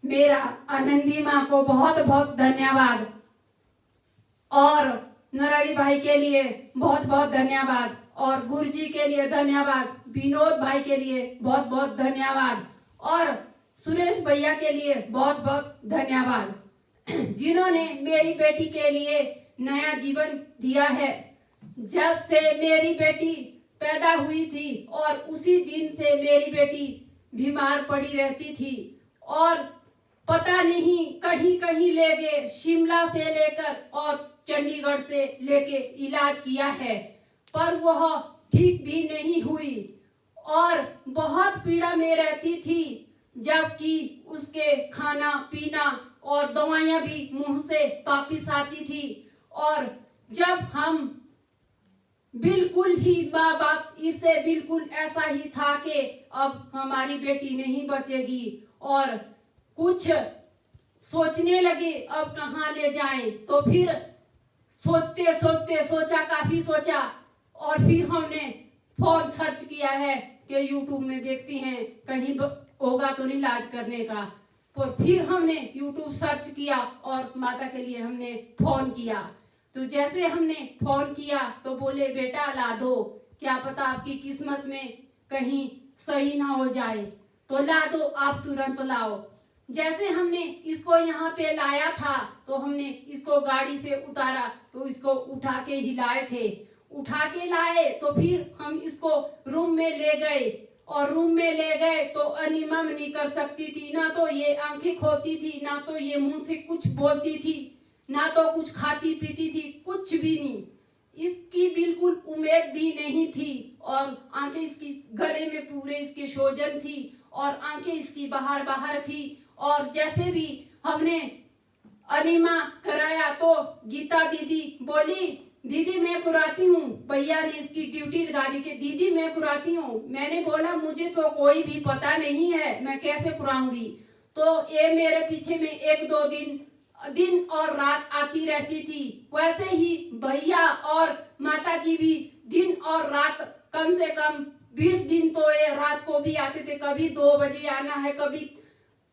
मेरा आनंदी माँ को बहुत बहुत धन्यवाद, और नरहरी भाई के लिए बहुत बहुत धन्यवाद, और गुरुजी के लिए धन्यवाद, विनोद भाई के लिए बहुत बहुत धन्यवाद, और सुरेश भैया के लिए बहुत बहुत धन्यवाद, जिन्होंने मेरी बेटी के लिए नया जीवन दिया है। जब से मेरी बेटी पैदा हुई थी और उसी दिन से मेरी बेटी बीमार पड़ी रहती थी, और पता नहीं कहीं कहीं ले गए, शिमला से लेकर और चंडीगढ़ से लेके इलाज किया है, पर वह ठीक भी नहीं हुई और बहुत पीड़ा में रहती थी, जबकि उसके खाना पीना और दवाइयां भी मुंह से वापिस आती थी। और जब हम बिल्कुल ही माँ बाप इसे बिल्कुल ऐसा ही था कि अब हमारी बेटी नहीं बचेगी, और कुछ सोचने लगे अब कहाँ ले जाएं, तो फिर सोचते सोचते काफी सोचा, और फिर हमने फोन सर्च किया है कि यूट्यूब में देखती हैं कहीं होगा तो नहीं इलाज करने का। तो फिर हमने यूट्यूब सर्च किया और माता के लिए हमने फोन किया। तो जैसे हमने फोन किया तो बोले बेटा ला दो, क्या पता आपकी किस्मत में कहीं सही ना हो जाए, तो ला दो, आप तुरंत लाओ। जैसे हमने इसको यहाँ पे लाया था तो हमने इसको गाड़ी से उतारा, तो इसको उठा के हिलाए थे, उठा के लाए, तो फिर हम इसको रूम में ले गए, और रूम में ले गए तो अनिमा नहीं कर सकती थी, ना तो ये आंखें खोलती थी, ना तो ये मुंह से कुछ बोलती थी, ना तो कुछ खाती पीती थी, कुछ भी नहीं। इसकी बिल्कुल उम्मीद भी नहीं थी, और आंखें इसकी गले में पूरे इसके सोजन थी, और आंखें इसकी बाहर बाहर थी। और जैसे भी हमने अनिमा कराया तो गीता दीदी बोली दीदी मैं पुराती हूँ, भैया ने इसकी ड्यूटी लगा दी कि दीदी मैं पुराती हूँ। मैंने बोला मुझे तो कोई भी पता नहीं है, मैं कैसे पुराऊंगी। तो ये मेरे पीछे में एक दो दिन और रात आती रहती थी। वैसे ही भैया और माता जी भी दिन और रात कम से कम 20 दिन तो ये रात को भी आते थे, कभी 2 बजे आना है, कभी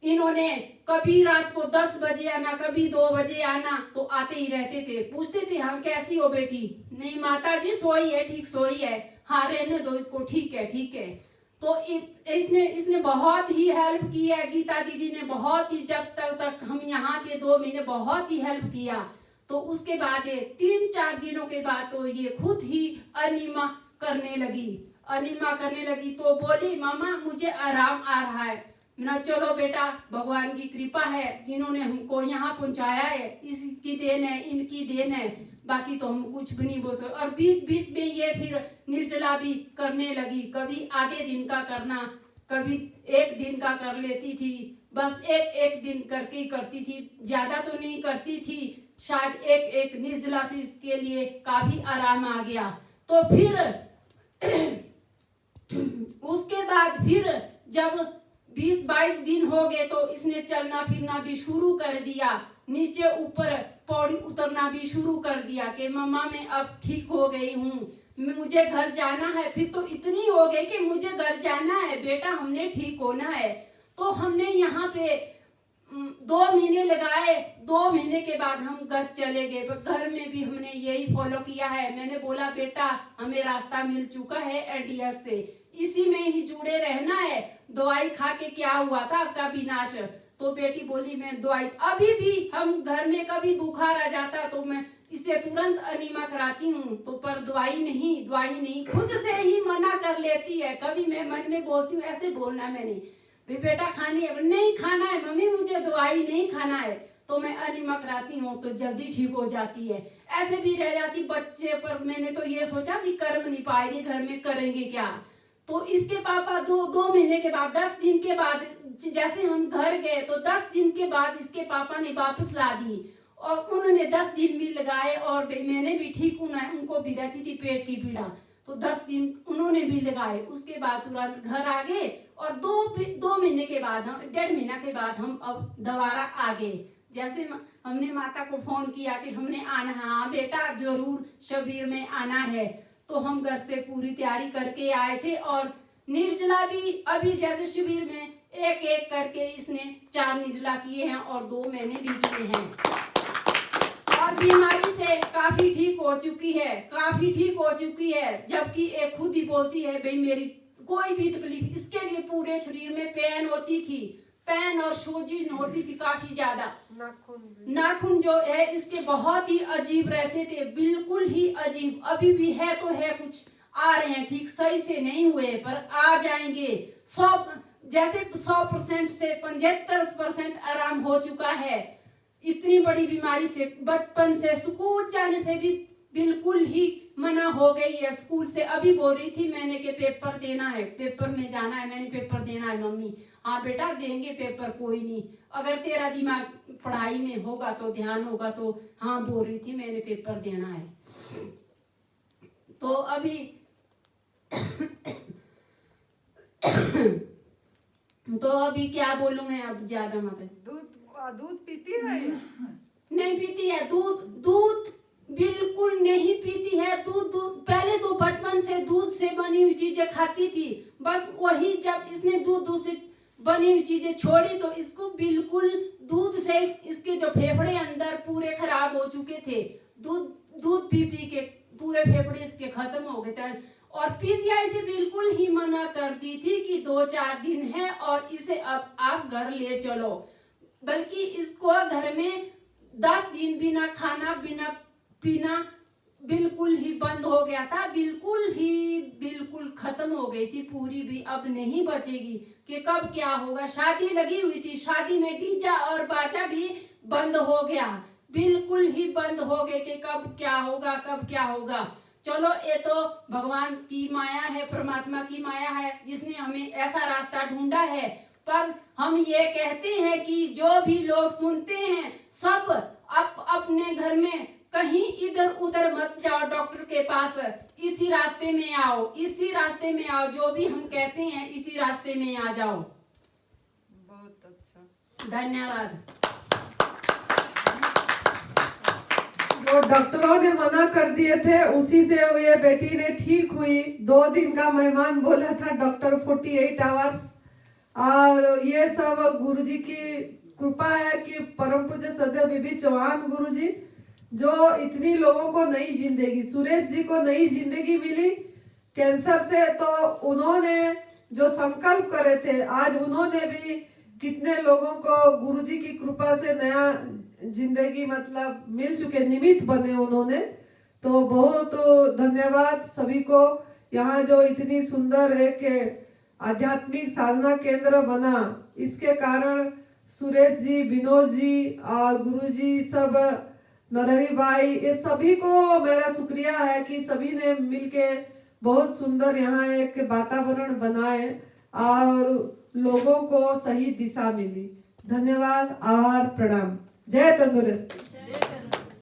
इन्होंने कभी रात को 10 बजे आना, कभी 2 बजे आना, तो आते ही रहते थे। पूछते थे हम कैसी हो बेटी, नहीं माता जी सोई है, ठीक सोई है, हाँ रहने दो इसको, ठीक है ठीक है। तो इसने बहुत ही हेल्प की है, गीता दीदी ने बहुत ही, जब तक हम यहाँ थे 2 महीने बहुत ही हेल्प किया। तो उसके बाद 3-4 दिनों के बाद तो ये खुद ही अनिमा करने लगी, तो बोली मामा मुझे आराम आ रहा है। ना चलो बेटा भगवान की कृपा है, जिन्होंने हमको यहाँ पहुंचाया है इसकी देन है, इनकी देन है, बाकी तो हम कुछ भी नहीं बोल सकते। और बीच बीच में ये फिर निर्जला भी करने लगी, कभी आधे दिन का करना, कभी 1 दिन का कर लेती थी, बस एक दिन करके करती थी, ज्यादा तो नहीं करती थी। शायद एक निर्जला से इसके लिए काफी आराम आ गया। तो फिर उसके बाद फिर जब 20-22 दिन हो गए तो इसने चलना फिरना भी शुरू कर दिया, नीचे ऊपर पौड़ी उतरना भी शुरू कर दिया कि मम्मा मैं अब ठीक हो गई हूँ, मुझे घर जाना है। फिर तो इतनी हो गई कि मुझे घर जाना है बेटा, हमने ठीक होना है। तो हमने यहाँ पे 2 महीने लगाए, 2 महीने के बाद हम घर चले गए। घर में भी हमने यही फॉलो किया है, मैंने बोला बेटा हमें रास्ता मिल चुका है एडीएस से, इसी में ही जुड़े रहना है, दवाई खा के क्या हुआ था आपका विनाश। तो बेटी बोली मैं दवाई, अभी भी हम घर में कभी बुखार आ जाता तो मैं इससे तुरंत अनीमा कराती हूँ, तो पर दवाई नहीं, खुद से ही मना कर लेती है। कभी मैं मन में बोलती हूँ ऐसे बोलना मैंने भी बेटा खानी है, नहीं खाना है मम्मी मुझे दवाई नहीं खाना है, तो मैं अनीमा कराती हूँ तो जल्दी ठीक हो जाती है। ऐसे भी रह जाती बच्चे पर। मैंने तो ये सोचा भी कर्म नहीं पाएगी, घर में करेंगे क्या। तो इसके पापा 2 महीने के बाद 10 दिन के बाद जैसे हम घर गए तो 10 दिन के बाद इसके पापा ने वापस ला दी, और उन्होंने 10 दिन भी लगाए, और मैंने भी ठीक होना है, उनको भी रहती थी पेट की पीड़ा, तो 10 दिन उन्होंने भी लगाए। उसके बाद तुरंत घर आ गए, और 2 महीने के बाद हम 1.5 महीना के बाद हम अब दोबारा आ गए। जैसे हमने माता को फोन किया कि हमने आना, हाँ बेटा जरूर शिविर में आना है, तो हम घर से पूरी तैयारी करके आए थे। और निर्जला भी अभी जैसे शिविर में एक एक करके इसने 4 निजला किए हैं और 2 मैंने भी किए हैं और बीमारी से काफी ठीक हो चुकी है, काफी ठीक हो चुकी है। जबकि एक खुद ही बोलती है भाई मेरी कोई भी तकलीफ, इसके लिए पूरे शरीर में पेन होती थी, पेन और सूजन होती थी काफी ज्यादा। नाखून जो है इसके बहुत ही अजीब रहते थे, बिल्कुल ही अजीब। अभी भी है तो है, कुछ आ रहे हैं, ठीक सही से नहीं हुए पर आ जाएंगे। 100% से 75% आराम हो चुका है। इतनी बड़ी बीमारी से बचपन से स्कूल जाने से भी बिल्कुल ही मना हो गई है। स्कूल से अभी बोल रही थी मैंने कि पेपर देना है, पेपर में जाना है, मैंने पेपर देना है मम्मी। हाँ बेटा देंगे पेपर, कोई नहीं, अगर तेरा दिमाग पढ़ाई में होगा तो ध्यान होगा तो। हाँ बोल रही थी मैंने पेपर देना है। तो अभी तो अभी क्या बोलूं मैं, अब ज्यादा मत। दूध पीती है? नहीं पीती है दूध बिल्कुल नहीं पीती है। दूध पहले तो बचपन से दूध से बनी हुई चीजें खाती थी, बस वही जब इसने दूध से बनी हुई चीजें छोड़ी तो इसको बिल्कुल दूध से इसके जो फेफड़े अंदर पूरे खराब हो चुके थे। दूध पी के पूरे फेफड़े इसके खत्म हो गए थे और पीजीआई से बिल्कुल ही मना कर दी थी कि 2-4 दिन है और इसे अब आप घर ले चलो। बल्कि इसको घर में 10 दिन बिना खाना बिना पीना बिल्कुल ही बंद हो गया था, बिल्कुल खत्म हो गई थी पूरी भी, अब नहीं बचेगी कि कब क्या होगा। शादी लगी हुई थी, शादी में डीजा और बाजा भी बंद हो गया, बिल्कुल ही बंद हो गए कि कब क्या होगा, कब क्या होगा। चलो ये तो भगवान की माया है, परमात्मा की माया है जिसने हमें ऐसा रास्ता ढूंढा है। पर हम ये कहते हैं कि जो भी लोग सुनते हैं सब अपने घर में कहीं इधर उधर मत जाओ, डॉक्टर के पास इसी रास्ते में आओ, इसी रास्ते में आओ, जो भी हम कहते हैं इसी रास्ते में आ जाओ। बहुत अच्छा, धन्यवाद। जो डॉक्टरों ने मना कर दिए थे उसी से ये बेटी ने ठीक हुई। 2 दिन का मेहमान बोला था डॉक्टर, 48 आवर्स। और ये सब गुरुजी की कृपा है कि परम पूज्य सदैव बीबी चौहान गुरुजी जो इतनी लोगों को नई जिंदगी, सुरेश जी को नई जिंदगी मिली कैंसर से, तो उन्होंने जो संकल्प करे थे आज उन्होंने भी कितने लोगों को गुरुजी की कृपा से नया जिंदगी मतलब मिल चुके, निमित्त बने उन्होंने। तो बहुत धन्यवाद सभी को। यहाँ जो इतनी सुंदर एक आध्यात्मिक साधना केंद्र बना, इसके कारण सुरेश जी, विनोद जी और गुरुजी सब, नरहरी भाई, ये सभी को मेरा शुक्रिया है कि सभी ने मिलके बहुत सुंदर यहाँ एक वातावरण बनाए और लोगों को सही दिशा मिली। धन्यवाद, आभार, प्रणाम। जय तंदुरुस्ती।